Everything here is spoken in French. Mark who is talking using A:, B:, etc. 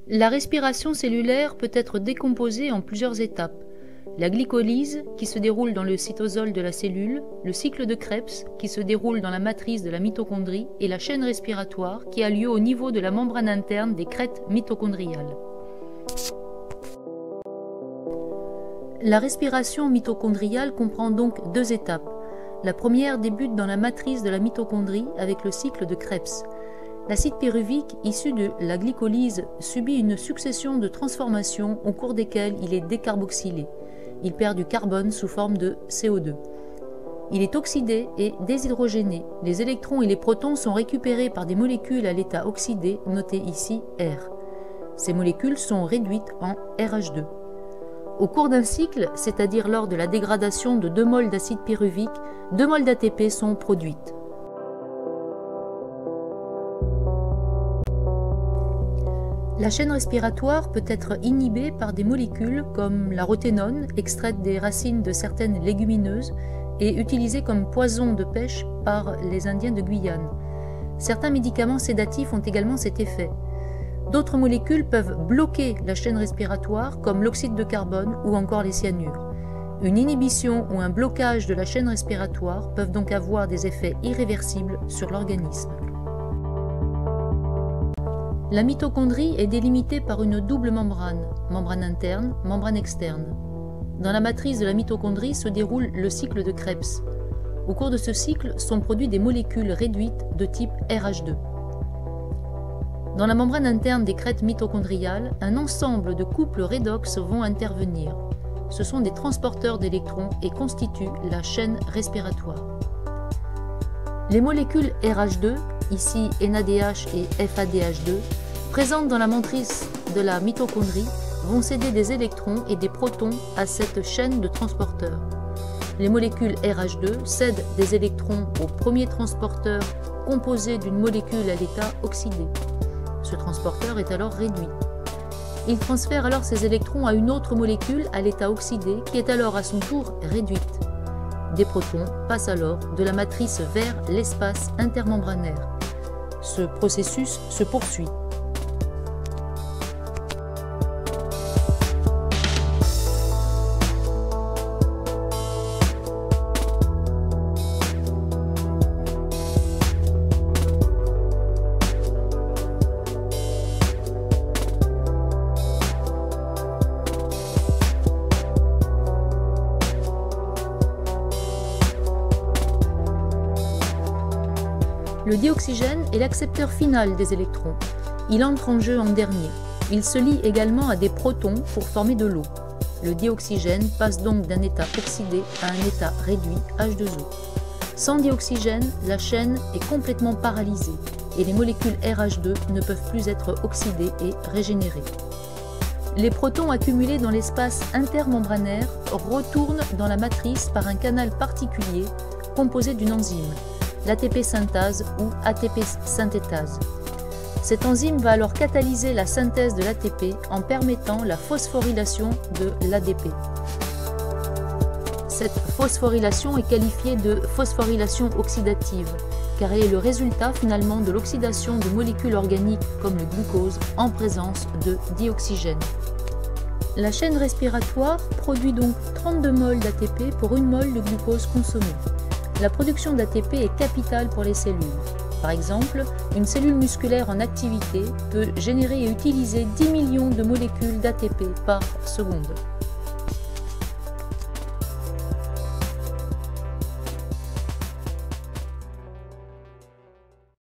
A: La respiration cellulaire peut être décomposée en plusieurs étapes. La glycolyse, qui se déroule dans le cytosol de la cellule, le cycle de Krebs, qui se déroule dans la matrice de la mitochondrie, et la chaîne respiratoire, qui a lieu au niveau de la membrane interne des crêtes mitochondriales. La respiration mitochondriale comprend donc deux étapes. La première débute dans la matrice de la mitochondrie avec le cycle de Krebs. L'acide pyruvique, issu de la glycolyse, subit une succession de transformations au cours desquelles il est décarboxylé. Il perd du carbone sous forme de CO2. Il est oxydé et déshydrogéné. Les électrons et les protons sont récupérés par des molécules à l'état oxydé, notées ici R. Ces molécules sont réduites en RH2. Au cours d'un cycle, c'est-à-dire lors de la dégradation de 2 moles d'acide pyruvique, 2 moles d'ATP sont produites. La chaîne respiratoire peut être inhibée par des molécules comme la roténone, extraite des racines de certaines légumineuses et utilisée comme poison de pêche par les Indiens de Guyane. Certains médicaments sédatifs ont également cet effet. D'autres molécules peuvent bloquer la chaîne respiratoire comme l'oxyde de carbone ou encore les cyanures. Une inhibition ou un blocage de la chaîne respiratoire peuvent donc avoir des effets irréversibles sur l'organisme. La mitochondrie est délimitée par une double membrane, membrane interne, membrane externe. Dans la matrice de la mitochondrie se déroule le cycle de Krebs. Au cours de ce cycle sont produites des molécules réduites de type RH2. Dans la membrane interne des crêtes mitochondriales, un ensemble de couples redox vont intervenir. Ce sont des transporteurs d'électrons et constituent la chaîne respiratoire. Les molécules RH2, ici NADH et FADH2, présentes dans la matrice de la mitochondrie, vont céder des électrons et des protons à cette chaîne de transporteurs. Les molécules RH2 cèdent des électrons au premier transporteur composé d'une molécule à l'état oxydé. Ce transporteur est alors réduit. Il transfère alors ces électrons à une autre molécule à l'état oxydé qui est alors à son tour réduite. Des protons passent alors de la matrice vers l'espace intermembranaire. Ce processus se poursuit. Le dioxygène est l'accepteur final des électrons. Il entre en jeu en dernier. Il se lie également à des protons pour former de l'eau. Le dioxygène passe donc d'un état oxydé à un état réduit H2O. Sans dioxygène, la chaîne est complètement paralysée et les molécules RH2 ne peuvent plus être oxydées et régénérées. Les protons accumulés dans l'espace intermembranaire retournent dans la matrice par un canal particulier composé d'une enzyme, l'ATP synthase ou ATP synthétase. Cette enzyme va alors catalyser la synthèse de l'ATP en permettant la phosphorylation de l'ADP. Cette phosphorylation est qualifiée de phosphorylation oxydative, car elle est le résultat finalement de l'oxydation de molécules organiques comme le glucose en présence de dioxygène. La chaîne respiratoire produit donc 32 moles d'ATP pour 1 mol de glucose consommé. La production d'ATP est capitale pour les cellules. Par exemple, une cellule musculaire en activité peut générer et utiliser 10 millions de molécules d'ATP par seconde.